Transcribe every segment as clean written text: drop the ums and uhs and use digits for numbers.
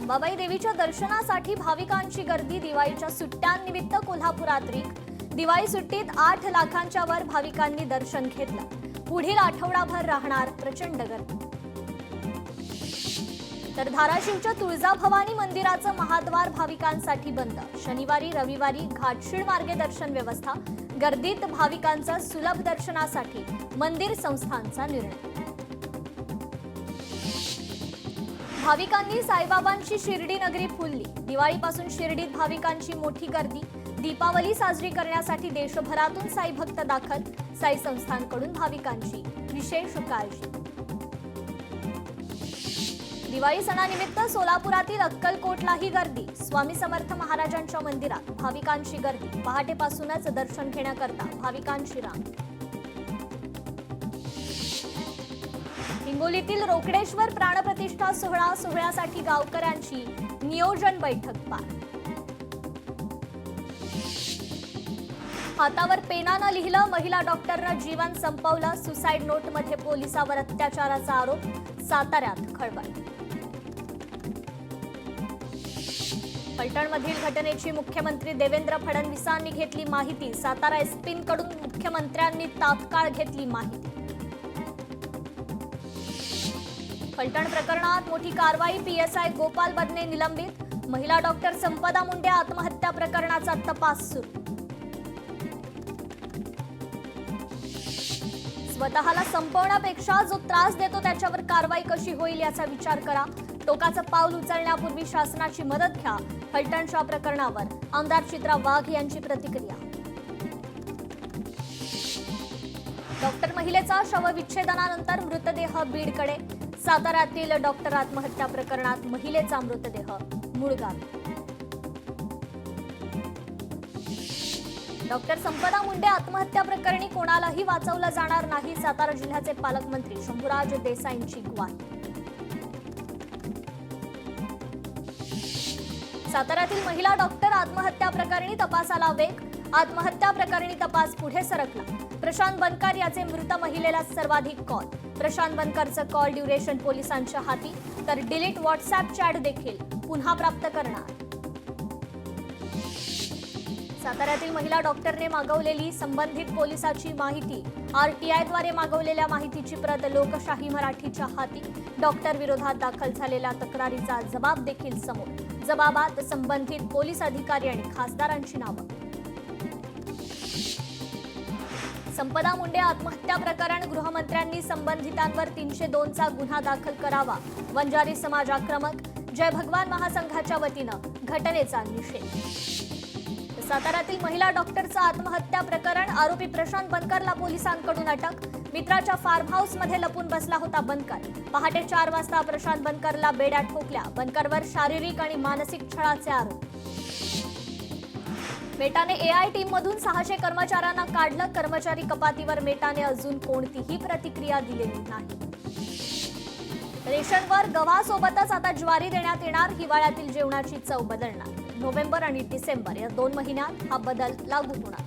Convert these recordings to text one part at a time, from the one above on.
अंबाबाई देवीच्या दर्शनासाठी भाविकांची गर्दी. दिवाळीच्या सुट्ट्यांनिमित्त कोल्हापुरात रीक. दिवाळी सुट्टीत 8 लाखांच्या वर भाविकांनी दर्शन घेतलं. पुढील आठवडाभर राहणार प्रचंड गर्दी. तर धाराशिवच्या तुळजाभवानी मंदिराचं महाद्वार भाविकांसाठी बंद. शनिवारी रविवारी घाटशीळ मार्गे दर्शन व्यवस्था. गर्दीत भाविकांचा सुलभ दर्शनासाठी मंदिर संस्थांचा निर्णय. भाविकांनी साईबाबांची शिर्डी नगरी फुलली. दिवाळीपासून शिर्डीत भाविकांची मोठी गर्दी. दीपावली साजरी करण्यासाठी देशभरातून साई भक्त दाखल. साई संस्थांकडून भाविकांची विशेष काळजी. दिवाळी सणानिमित्त सोलापुरातील अक्कलकोटलाही गर्दी. स्वामी समर्थ महाराजांच्या मंदिरात भाविकांची गर्दी. पहाटेपासूनच दर्शन घेण्याकरता भाविकांची रांग. हिंगोलीतील रोकडेश्वर प्राणप्रतिष्ठा सोहळ्यासाठी गावकऱ्यांची नियोजन बैठक पार. हातावर पेनानं लिहिलं. महिला डॉक्टरनं जीवन संपवलं. सुसाईड नोटमध्ये पोलिसावर अत्याचाराचा आरोप. साताऱ्यात खळबळ. फलटणमधील घटनेची मुख्यमंत्री देवेंद्र फडणवीसांनी घेतली माहिती. सातारा एसपींकडून मुख्यमंत्र्यांनी तात्काळ घेतली माहिती. फलटण प्रकरणात मोठी कारवाई. पीएसआय गोपाल बदने निलंबित. महिला डॉक्टर संपदा मुंडे आत्महत्या प्रकरणाचा तपास सुरू. स्वतःला संपवण्यापेक्षा जो त्रास देतो त्याच्यावर कारवाई कशी होईल याचा विचार करा. टोकाचं पाऊल उचलण्यापूर्वी शासनाची मदत घ्या. फलटणच्या प्रकरणावर आमदार चित्रा वाघ यांची प्रतिक्रिया. डॉक्टर महिलेचा शवविच्छेदनानंतर मृतदेह बीडकडे. साताऱ्यातील डॉक्टर आत्महत्या प्रकरणात महिलेचा मृतदेह मुळगाव. डॉक्टर संपदा मुंडे आत्महत्या प्रकरणी कोणालाही वाचवलं जाणार नाही. सातारा जिल्ह्याचे पालकमंत्री शंभूराज देसाईंची ग्वाही. साताऱ्यातील महिला डॉक्टर आत्महत्या प्रकरणी तपासाला वेग. आत्महत्या प्रकरणी तपास पुढे सरकला. प्रशांत बनकर याचे मृत महिलेला सर्वाधिक कॉल. प्रशांत बनकरचं कॉल ड्युरेशन पोलिसांच्या हाती. तर डिलीट व्हॉट्सअप चॅट देखील पुन्हा प्राप्त करणार. साताऱ्यातील महिला डॉक्टरने मागवलेली संबंधित पोलिसाची माहिती. आरटीआयद्वारे मागवलेल्या माहितीची प्रत लोकशाही मराठीच्या हाती. डॉक्टर विरोधात दाखल झालेल्या तक्रारीचा जबाब देखील समोर. जबाबात संबंधित पोलीस अधिकारी आणि खासदारांची नावं. संपदा मुंडे आत्महत्या प्रकरण. गृहमंत्र्यांनी संबंधितांवर 302 चा गुन्हा दाखल करावा. वंजारी समाज आक्रमक. जय भगवान महासंघाच्या वतीनं घटनेचा निषेध. साताऱ्यातील महिला डॉक्टरचं आत्महत्या प्रकरण. आरोपी प्रशांत बनकरला पोलिसांकडून अटक. मित्राच्या फार्म हाऊसमध्ये लपून बसला होता बनकर. पहाटे 4 वाजता प्रशांत बनकरला बेड्या ठोकल्या. बनकरवर शारीरिक आणि मानसिक छळाचे आरोप. मेटाने एआय टीममधून 600 कर्मचाऱ्यांना काढलं. कर्मचारी कपातीवर मेटाने अजून कोणतीही प्रतिक्रिया दिलेली नाही. रेशनवर गव्हासोबतच आता ज्वारी देण्यात येणार. हिवाळ्यातील जेवणाची चव बदलणार. नोव्हेंबर आणि डिसेंबर या 2 महिन्यात हा बदल लागू होणार.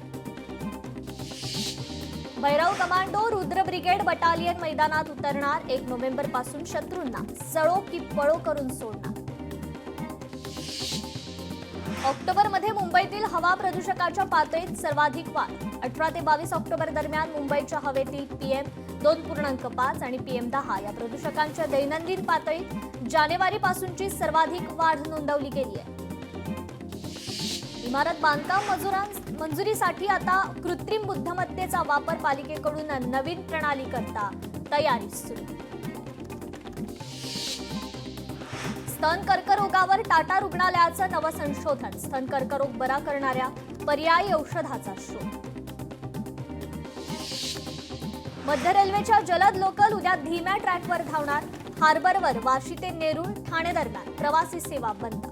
Bhairav commando Rudra brigade battalion मैदानात उतरणार. 1 नोव्हेंबर पासून शत्रूंना सळो की पळो करून सोडणार. ऑक्टोबरमध्ये मुंबईतील हवा प्रदूषकाच्या पातळीत सर्वाधिक वाढ. 18 ते 22 ऑक्टोबर दरम्यान मुंबईच्या हवेतील PM 2.5 आणि PM10 या प्रदूषकांच्या दैनंदिन पातळीत जानेवारीपासूनची सर्वाधिक वाढ नोंदवली गेली आहे. इमारत बांधकाम मंजुरीसाठी आता कृत्रिम बुद्धिमत्तेचा वापर. पालिकेकडून नवीन प्रणाली करता तयारी सुरू. स्तन कर्करोगावर टाटा रुग्णालयाचं नवं संशोधन. स्तन कर्करोग बरा करणाऱ्या पर्यायी औषधाचा शोध. मध्य रेल्वेच्या जलद लोकल उद्या धीम्या ट्रॅकवर धावणार. हार्बरवर वाशी ते नेरूळ ठाणे दरम्यान प्रवासी सेवा बंद.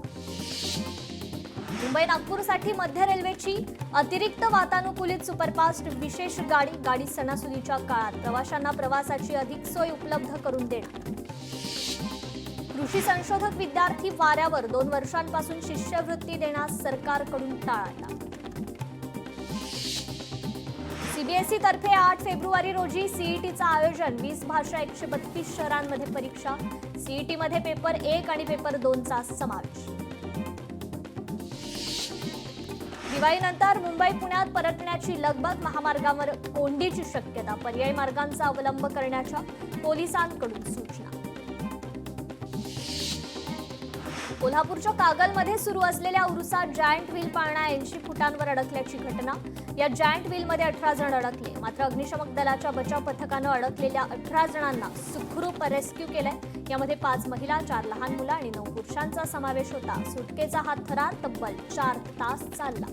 मुंबई नागपूरसाठी मध्य रेल्वेची अतिरिक्त वातानुकूलित सुपरफास्ट विशेष गाडी सणासुदीच्या काळात प्रवाशांना प्रवासाची अधिक सोय उपलब्ध करून देणार. कृषी संशोधक विद्यार्थी वाऱ्यावर. 2 वर्षांपासून शिष्यवृत्ती देण्यास सरकारकडून टाळाटाळ. सीबीएसई तर्फे 8 फेब्रुवारी रोजी सीईटीचं आयोजन. 20 भाषा 132 शहरांमध्ये परीक्षा. सीईटी मध्ये पेपर 1 आणि पेपर 2 चा समावेश. दिवाळीनंतर मुंबई पुण्यात परतण्याची लगबग. महामार्गावर कोंडीची शक्यता. पर्यायी मार्गांचा अवलंब करण्याच्या पोलिसांकडून सूचना. कोल्हापूरच्या कागलमध्ये सुरू असलेल्या उरुसात जायंट व्हील पाळणा 80 फुटांवर अडकल्याची घटना. या जायंट व्हीलमध्ये 18 जण अडकले. मात्र अग्निशमन दलाच्या बचाव पथकानं अडकलेल्या 18 जणांना सुखरूप रेस्क्यू केलंय. यामध्ये 5 महिला, 4 लहान मुलं आणि 9 पुरुषांचा समावेश होता. सुटकेचा हा थरार तब्बल 4 तास चालला.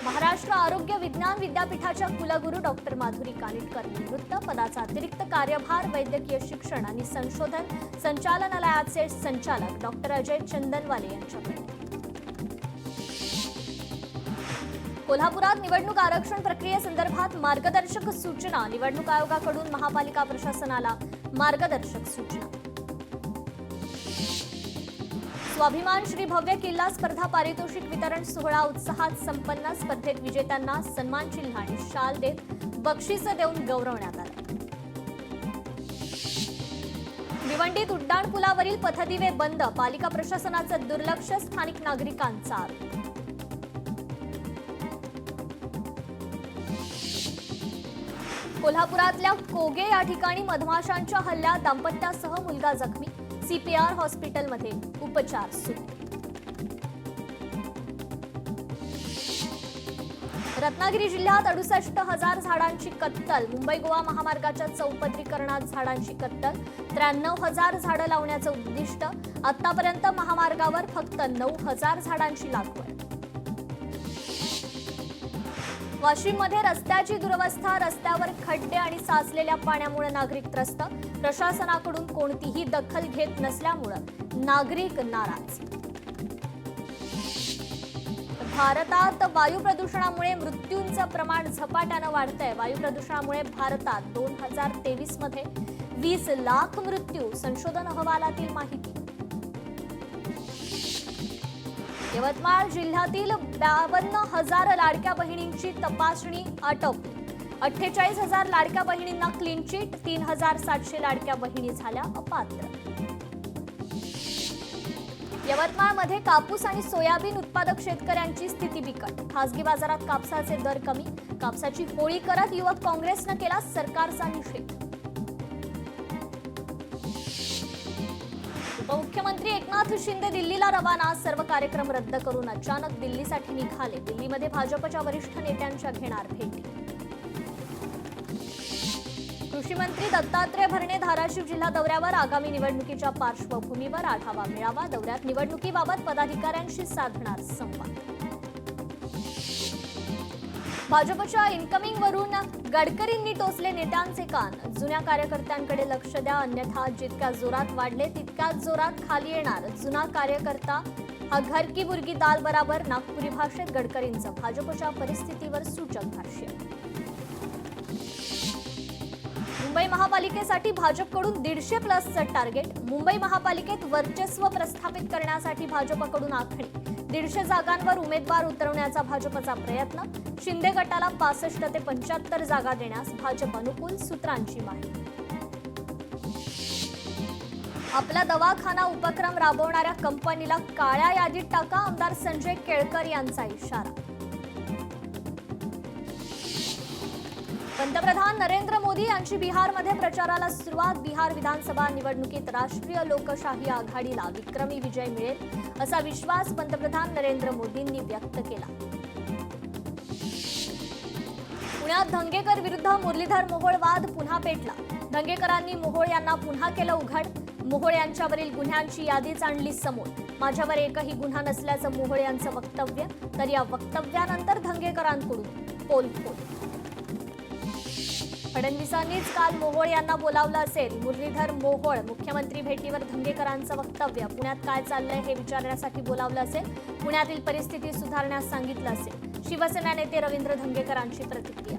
महाराष्ट्र आरोग्य विज्ञान विद्यापीठाच्या कुलगुरू डॉक्टर माधुरी कानिटकर निवृत्त. पदाचा अतिरिक्त कार्यभार वैद्यकीय शिक्षण आणि संशोधन संचालनालयाचे संचालक डॉक्टर अजय चंदनवाले यांच्याकडे. कोल्हापुरात निवडणूक आरक्षण प्रक्रियेसंदर्भात मार्गदर्शक सूचना. निवडणूक आयोगाकडून महापालिका प्रशासनाला मार्गदर्शक सूचना. स्वाभिमान श्री भव्य किल्ला स्पर्धा पारितोषिक वितरण सोहळा उत्साहात संपन्न. स्पर्धेत विजेत्यांना सन्मान चिन्ह आणि शाल देत बक्षिसं देऊन गौरवण्यात आलं. भिवंडीत उड्डाणपुलावरील पथदिवे बंद. पालिका प्रशासनाचं दुर्लक्ष. स्थानिक नागरिकांचा आरोप. कोल्हापुरातल्या कोगे या ठिकाणी मधमाशांच्या हल्ल्यात दाम्पत्यासह मुलगा जखमी. सीपीआर हॉस्पिटलमध्ये उपचार सुरू. रत्नागिरी जिल्ह्यात 68,000 झाडांची कत्तल. मुंबई गोवा महामार्गाच्या चौपदरीकरणात झाडांची कत्तल. 93,000 झाडं लावण्याचं उद्दिष्ट. आतापर्यंत महामार्गावर फक्त 9,000 झाडांची लागवड. वाशिममध्ये रस्त्याची दुरवस्था. रस्त्यावर खड्डे आणि साचलेल्या पाण्यामुळे नागरिक त्रस्त. प्रशासनाकडून कोणतीही दखल घेत नसल्यामुळे नागरिक नाराज. भारतात वायू प्रदूषणामुळे मृत्यूंचं प्रमाण झपाट्यानं वाढतंय. वायू प्रदूषणामुळे भारतात 2023 मध्ये 20 लाख मृत्यू. संशोधन अहवालातील माहिती. यवतमाळ जिल्ह्यातील 52,000 लाडक्या बहिणींची तपासणी आटोपली. 48,000 लाडक्या बहिणींना क्लीन चिट. 3,700 लाडक्या बहिणी झाल्या अपात्र. यवतमाळमध्ये कापूस आणि सोयाबीन उत्पादक शेतकऱ्यांची स्थिती बिकट. खासगी बाजारात कापसाचे दर कमी. कापसाची होळी करत युवक काँग्रेसनं केला सरकारचा निषेध. उपमुख्यमंत्री एकनाथ शिंदे दिल्लीला रवाना. सर्व कार्यक्रम रद्द करून अचानक दिल्लीसाठी निघाले. दिल्लीमध्ये भाजपच्या वरिष्ठ नेत्यांच्या घेणार भेटी. कृषी मंत्री दत्तात्रय भरणे धाराशिव जिल्हा दौऱ्यावर. आगामी निवडणुकीच्या पार्श्वभूमीवर आढावा मेळावा. दौऱ्यात निवडणुकीबाबत पदाधिकाऱ्यांशी साधणार संवाद. भाजपच्या इन्कमिंगवरून गडकरींनी टोचले नेत्यांचे कान. जुन्या कार्यकर्त्यांकडे लक्ष द्या, अन्यथा जितक्या जोरात वाढले तितक्याच जोरात खाली येणार. जुना कार्यकर्ता हा घर की मुर्गी दाल बराबर. नागपुरी भाषेत गडकरींचं भाजपच्या परिस्थितीवर सूचक भाष्य. मुंबई महापालिकेसाठी भाजपकडून 150+ टार्गेट. मुंबई महापालिकेत वर्चस्व प्रस्थापित करण्यासाठी भाजपकडून आखणी. 150 जागांवर उमेदवार उतरवण्याचा भाजपचा प्रयत्न. शिंदे गटाला 65 ते 75 जागा देण्यास भाजप अनुकूल. सूत्रांची माहिती. आपला दवाखाना उपक्रम राबवणाऱ्या कंपनीला काळ्या यादीत टाका. आमदार संजय केळकर यांचा इशारा. पंतप्रधान नरेंद्र मोदी यांची बिहारमध्ये प्रचाराला सुरुवात. बिहार विधानसभा निवडणुकीत राष्ट्रीय लोकशाही आघाडीला विक्रमी विजय मिळेल असा विश्वास पंतप्रधान नरेंद्र मोदींनी व्यक्त केला. पुण्यात धंगेकर विरुद्ध मुरलीधर मोहोळ वाद पुन्हा पेटला. धंगेकरांनी मोहोळ यांना पुन्हा केलं उघड. मोहोळ यांच्यावरील गुन्ह्यांची यादीच आणली समोर. माझ्यावर एकही गुन्हा नसल्याचं मोहोळ यांचं वक्तव्य. तर या वक्तव्यानंतर धंगेकरांकडून पोलखोल. फडणवीसांनीच काल मोहोळ यांना बोलावलं असेल. मुरलीधर मोहोळ मुख्यमंत्री भेटीवर धंगेकरांचं वक्तव्य. पुण्यात काय चाललंय हे विचारण्यासाठी बोलावलं असेल. पुण्यातील परिस्थिती सुधारण्यास सांगितलं असेल. शिवसेना नेते रवींद्र धंगेकरांची प्रतिक्रिया.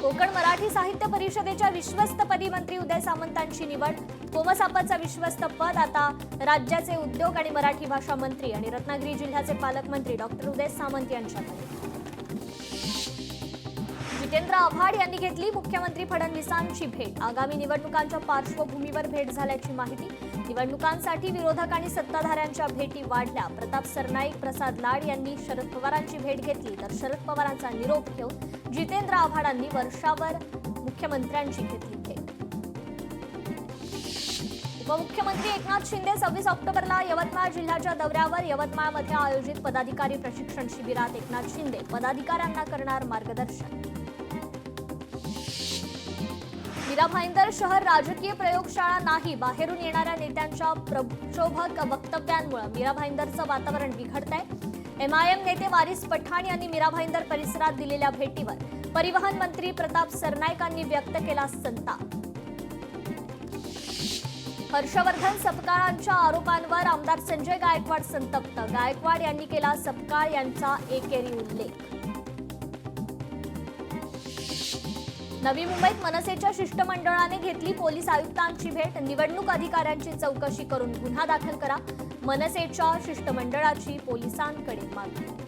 कोकण मराठी साहित्य परिषदेच्या विश्वस्तपदी मंत्री उदय सामंतांची निवड. कोमसापाचा विश्वस्त पद आता राज्याचे उद्योग आणि मराठी भाषा मंत्री आणि रत्नागिरी जिल्ह्याचे पालकमंत्री डॉक्टर उदय सामंत यांच्याकडे. जितेंद्र आव्हाड यांनी घेतली मुख्यमंत्री फडणवीसांची भेट. आगामी निवडणुकांच्या पार्श्वभूमीवर भेट झाल्याची माहिती. निवडणुकांसाठी विरोधक आणि सत्ताधाऱ्यांच्या भेटी वाढल्या. प्रताप सरनाईक, प्रसाद लाड यांनी शरद पवारांची भेट घेतली, तर शरद पवारांचा निरोप घेऊन जितेंद्र आव्हाडांनी वर्षावर मुख्यमंत्र्यांची घेतली भेट. उपमुख्यमंत्री एकनाथ शिंदे 26 ऑक्टोबरला यवतमाळ जिल्ह्याच्या दौऱ्यावर. यवतमाळमध्ये आयोजित पदाधिकारी प्रशिक्षण शिबिरात एकनाथ शिंदे पदाधिकाऱ्यांना करणार मार्गदर्शन. मीरा भाईंदर शहर राजकीय प्रयोगशाळा नाही. बाहेरून येणाऱ्या नेत्यांच्या प्रक्षोभक वक्तव्यांमुळे मीरा भाईंदरचं वातावरण बिघडतंय. एमआयएम नेते वारिस पठाण यांनी मीरा भाईंदर परिसरात दिलेल्या भेटीवर परिवहन मंत्री प्रताप सरनाईकांनी व्यक्त केला संताप. हर्षवर्धन सपकाळांच्या आरोपांवर आमदार संजय गायकवाड संतप्त. गायकवाड यांनी केला सपकाळ यांचा एकेरी उल्लेख. नवी मुंबईत मनसेच्या शिष्टमंडळाने घेतली पोलीस आयुक्तांची भेट. निवडणूक अधिकाऱ्यांची चौकशी करून गुन्हा दाखल करा, मनसेच्या शिष्टमंडळाची पोलिसांकडे मागणी.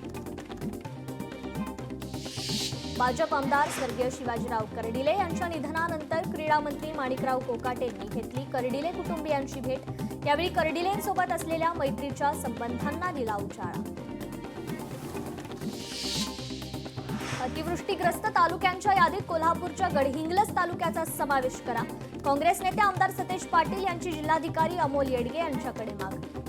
भाजप आमदार स्वर्गीय शिवाजीराव कर्डिले यांच्या निधनानंतर क्रीडा मंत्री माणिकराव कोकाटे यांनी घेतली कर्डिले कुटुंबियांची भेट. यावेळी कर्डिलेंसोबत असलेल्या मैत्रीच्या संबंधांना दिला उजाळा. अतिवृष्टीग्रस्त तालुक्यांच्या यादीत कोल्हापूरच्या गडहिंग्लज तालुक्याचा समावेश करा. काँग्रेस नेते आमदार सतेज पाटील यांची जिल्हाधिकारी अमोल येडगे यांच्याकडे मागणी.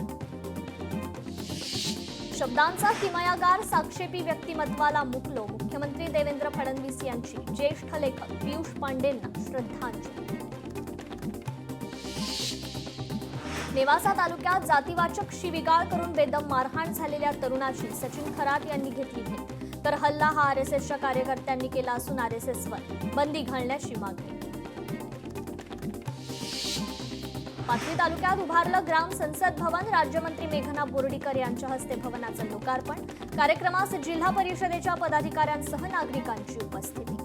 शब्दांचा किमयागार साक्षेपी व्यक्तिमत्वाला मुकलो. मुख्यमंत्री देवेंद्र फडणवीस यांची ज्येष्ठ लेखक पियुष पांडेंना श्रद्धांजली. नेवासा तालुक्यात जातीवाचक शिवीगाळ करून बेदम मारहाण झालेल्या तरुणाची सचिन खरात यांनी घेतली भेट. तर हल्ला हा आरएसएसच्या कार्यकर्त्यांनी केला असून आरएसएसवर बंदी घालण्याची मागणी. पाथरी तालुक्यात उभारलं ग्राम संसद भवन. राज्यमंत्री मेघना बोर्डीकर यांच्या हस्ते भवनाचं लोकार्पण. कार्यक्रमास जिल्हा परिषदेच्या पदाधिकाऱ्यांसह नागरिकांची उपस्थिती.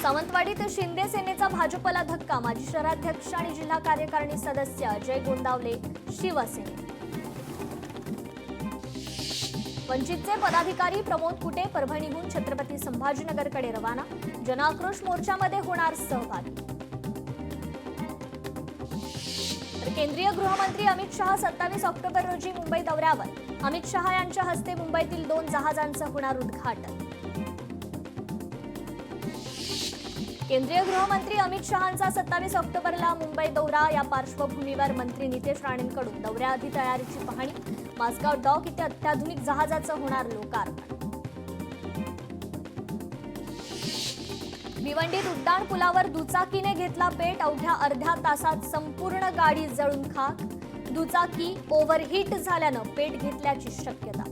सावंतवाडीत शिंदे सेनेचा भाजपला धक्का. माजी शहराध्यक्ष आणि जिल्हा कार्यकारिणी सदस्य अजय गोंदावले शिवसेनेत. वंचितचे पदाधिकारी प्रमोद कुटे परभणीहून छत्रपती संभाजीनगरकडे रवाना. जनाक्रोश मोर्चामध्ये होणार सहभागी. तर केंद्रीय गृहमंत्री अमित शहा 27 ऑक्टोबर रोजी मुंबई दौऱ्यावर. अमित शहा यांच्या हस्ते मुंबईतील 2 जहाजांचं होणार उद्घाटन. केंद्रीय गृहमंत्री अमित शहांचा 27 ऑक्टोबरला मुंबई दौरा. या पार्श्वभूमीवर मंत्री नितेश राणेंकडून दौऱ्याआधी तयारीची पाहणी. माझगाव डॉक इथे अत्याधुनिक जहाजाचं होणार लोकार्पण. भिवंडीत उड्डाण पुलावर दुचाकीने घेतला पेट. अवघ्या अर्ध्या तासात संपूर्ण गाडी जळून खाक. दुचाकी ओव्हरहीट झाल्यानं पेट घेतल्याची शक्यता.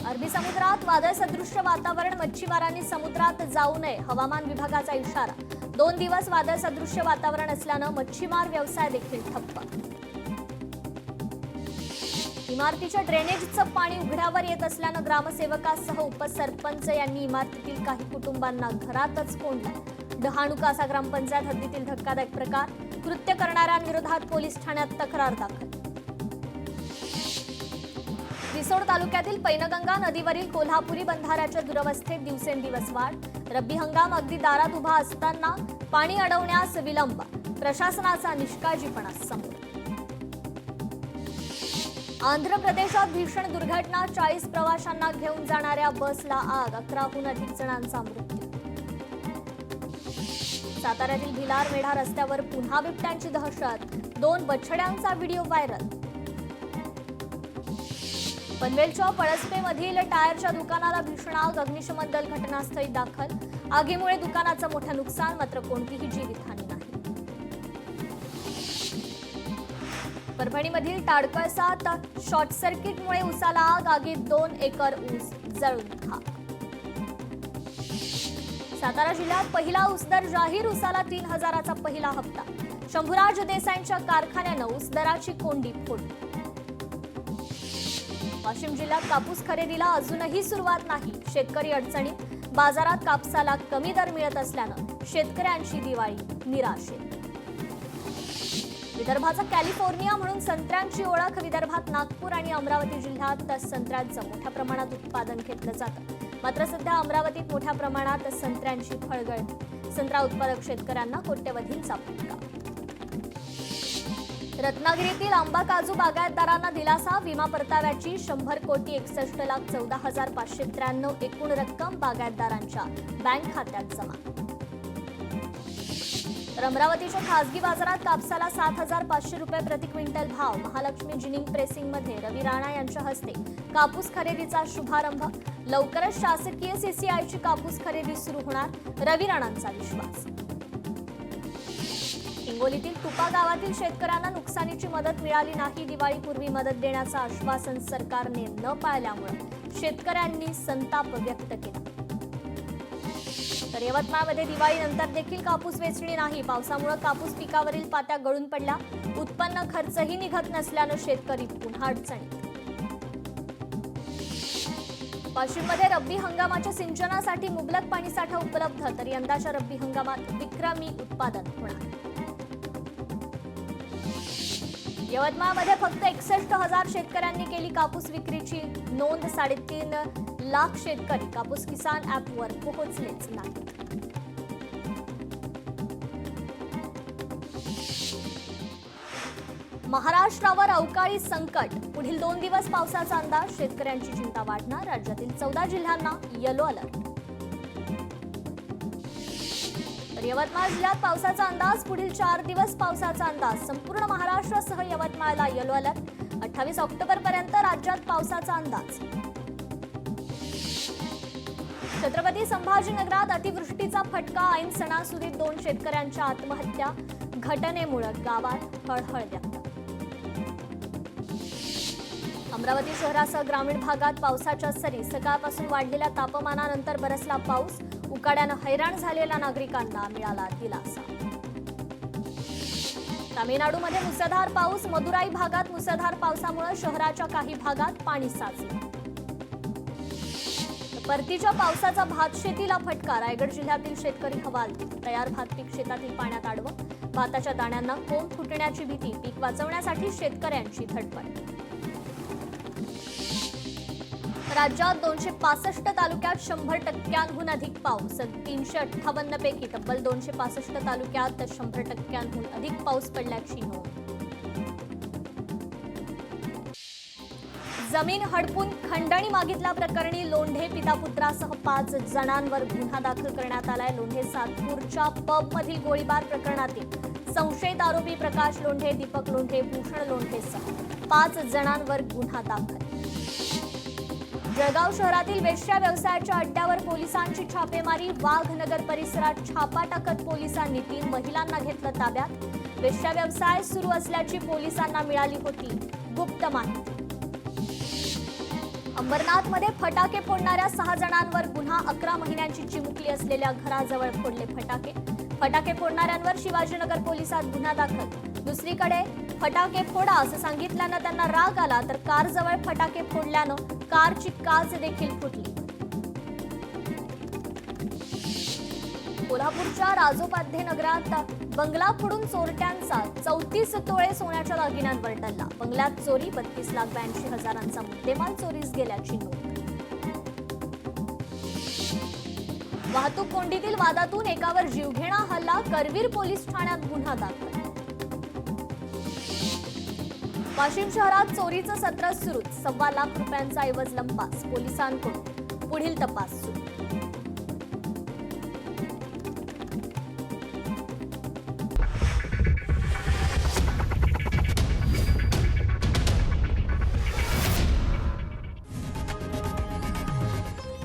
अरबी समुद्रात वादळसदृश्य वातावरण. मच्छीमारांनी समुद्रात जाऊ नये, हवामान विभागाचा इशारा. 2 दिवस वादळसदृश्य वातावरण असल्यानं मच्छीमार व्यवसाय देखील ठप्प. इमारतीच्या ड्रेनेजचं पाणी उघड्यावर येत असल्यानं ग्रामसेवकासह उपसरपंच यांनी इमारतीतील काही कुटुंबांना घरातच कोंडलं. डहाणू असा ग्रामपंचायत हद्दीतील धक्कादायक प्रकार. कृत्य करणाऱ्यांविरोधात पोलीस ठाण्यात तक्रार दाखल. रिसोड तालुक्यातील पैनगंगा नदीवरील कोल्हापुरी बंधाऱ्याच्या दुरवस्थेत दिवसेंदिवस वाढ. रब्बी हंगाम अगदी दारात उभा असताना पाणी अडवण्यास विलंब. प्रशासनाचा निष्काळजीपणा समोर. आंध्र प्रदेशात भीषण दुर्घटना. 40 प्रवाशांना घेऊन जाणाऱ्या बसला आग. 11हून अधिक जणांचा मृत्यू. साताऱ्यातील भिलार मेढा रस्त्यावर पुन्हा बिबट्यांची दहशत. 2 बछड्यांचा व्हिडिओ व्हायरल. पनवेलच्या पळसपेमधील टायरच्या दुकानाला भीषण आग. अग्निशमन दल घटनास्थळी दाखल. आगीमुळे दुकानाचं मोठं नुकसान, मात्र कोणतीही जीवितहानी नाही. परभणीमधील ताडकळसात शॉर्ट सर्किटमुळे उसाला आग. आगीत 2 एकर ऊस जळून खाक. सातारा जिल्ह्यात पहिला ऊस दर जाहीर. उसाला 3000चा पहिला हप्ता. शंभूराज देसाईंच्या कारखान्यानं ऊस दराची कोंडी फोडली. वाशिम जिल्ह्यात कापूस खरेदीला अजूनही सुरुवात नाही. शेतकरी अडचणीत. बाजारात कापसाला कमी दर मिळत असल्यानं शेतकऱ्यांची दिवाळी निराशेत. विदर्भाचा कॅलिफोर्निया म्हणून संत्र्यांची ओळख. विदर्भात नागपूर आणि अमरावती जिल्ह्यात संत्र्यांचं मोठ्या प्रमाणात उत्पादन घेतलं जातं. मात्र सध्या अमरावतीत मोठ्या प्रमाणात संत्र्यांची फळगळ. संत्रा उत्पादक शेतकऱ्यांना कोट्यवधींचा फटका. रत्नागिरीतील आंबा काजू बागायतदारांना दिलासा. विमा परताव्याची 100,61,14,593 एकूण रक्कम बागायतदारांच्या बँक खात्यात जमा. तर अमरावतीच्या खासगी बाजारात कापसाला 7,500 रुपये प्रति क्विंटल भाव. महालक्ष्मी जिनिंग प्रेसिंगमध्ये रवी राणा यांच्या हस्ते कापूस खरेदीचा शुभारंभ. लवकरच शासकीय सीसीआयची कापूस खरेदी सुरू होणार, रवी राणांचा विश्वास. हिंगोलीतील तुपा गावातील शेतकऱ्यांना नुकसानीची मदत मिळाली नाही. दिवाळीपूर्वी मदत देण्याचं आश्वासन सरकारने न पाळल्यामुळे शेतकऱ्यांनी संताप व्यक्त केला. तर यवतमाळमध्ये दिवाळीनंतर देखील कापूस वेचणी नाही. पावसामुळे कापूस पिकावरील पात्या गळून पडल्या. उत्पन्न खर्चही निघत नसल्यानं शेतकरी पुन्हा अडचणीत. वाशिममध्ये रब्बी हंगामाच्या सिंचनासाठी मुबलक पाणीसाठा उपलब्ध. तर यंदाच्या रब्बी हंगामात विक्रमी उत्पादन होणार. यवतमाळमध्ये फक्त 61,000 शेतकऱ्यांनी केली कापूस विक्रीची नोंद. 3.5 लाख शेतकरी कापूस किसान ॲपवर पोहोचलेच नाहीत. महाराष्ट्रावर अवकाळी संकट. पुढील 2 दिवस पावसाचा अंदाज. शेतकऱ्यांची चिंता वाढणार. राज्यातील 14 जिल्ह्यांना येलो अलर्ट. तर यवतमाळ जिल्ह्यात पावसाचा अंदाज. पुढील 4 दिवस पावसाचा अंदाज. संपूर्ण महाराष्ट्रासह यवतमाळला येलो अलर्ट. 28 ऑक्टोबरपर्यंत राज्यात पावसाचा अंदाज. छत्रपती संभाजीनगरात अतिवृष्टीचा फटका. ऐन सणासुदीत 2 शेतकऱ्यांच्या आत्महत्या. घटनेमुळे गावात हळहळ व्यक्त. अमरावती शहरासह ग्रामीण भागात पावसाच्या सरी. सकाळपासून वाढलेल्या तापमानानंतर बरसला पाऊस. उकाड्यानं हैराण झालेल्या नागरिकांना मिळाला दिलासा. तामिळनाडूमध्ये मुसळधार पाऊस. मदुराई भागात मुसळधार पावसामुळे शहराच्या काही भागात पाणी साचलं. परतीच्या पावसाचा भात शेतीला फटका. रायगड जिल्ह्यातील शेतकरी हवालदिल. तयार भात पीक शेतातील पाण्यात आडवं. भाताच्या दाण्यांना कोंब फुटण्याची भीती. पीक वाचवण्यासाठी शेतकऱ्यांची धडपड. राज्यात 265 तालुक्यात 100% अधिक पाऊस. 358 पैकी तब्बल 265 तालुक्यात 100% अधिक पाऊस पडल्याची नोंद. जमीन हडपून खंडणी मागितल्याप्रकरणी लोंढे पिता पुत्रासह 5 जणांवर गुन्हा दाखल करण्यात आलाय. लोंढे सातपूरच्या पबमधील गोळीबार प्रकरणातील संशयित आरोपी प्रकाश लोंढे, दीपक लोंढे, भूषण लोंढेसह 5 जणांवर गुन्हा दाखल. जळगाव शहरातील वेश्या व्यवसायाच्या अड्ड्यावर पोलिसांची छापेमारी. वाघनगर परिसरात छापा टाकत पोलिसांनी 3 महिलांना घेतलं ताब्यात. वेश्या व्यवसाय सुरू असल्याची पोलिसांना मिळाली होती गुप्त माहिती. अंबरनाथमध्ये फटाके फोडणाऱ्या 6 जणांवर गुन्हा. 11 महिन्यांची चिमुकली असलेल्या घराजवळ फोडले फटाके. फटाके फोडणाऱ्यांवर शिवाजीनगर पोलिसात गुन्हा दाखल. दुसरीकडे फटाके फोडा असं सांगितल्यानं त्यांना राग आला, तर कारजवळ फटाके फोडल्यानं कारची काच देखील फुटली. कोल्हापूरच्या राजोपाध्ये नगरात बंगला फोडून चोरट्यांचा 34 तोळे सोन्याच्या दागिन्यांवर डल्ला. बंगल्यात चोरी. 32,82,000चा मुद्देमाल चोरीस गेल्याची नोंद. वाहतूक कोंडीतील वादातून एकावर जीवघेणा हल्ला. करवीर पोलीस ठाण्यात गुन्हा दाखल. वाशिम शहरात चोरीचं सत्र सुरूच. 1.25 लाख रुपयांचा ऐवज लंपास. पोलिसांकडून पुढील तपास सुरू.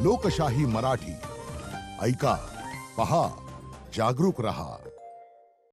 लोकशाही मराठी ऐका, पहा, जागरूक रहा.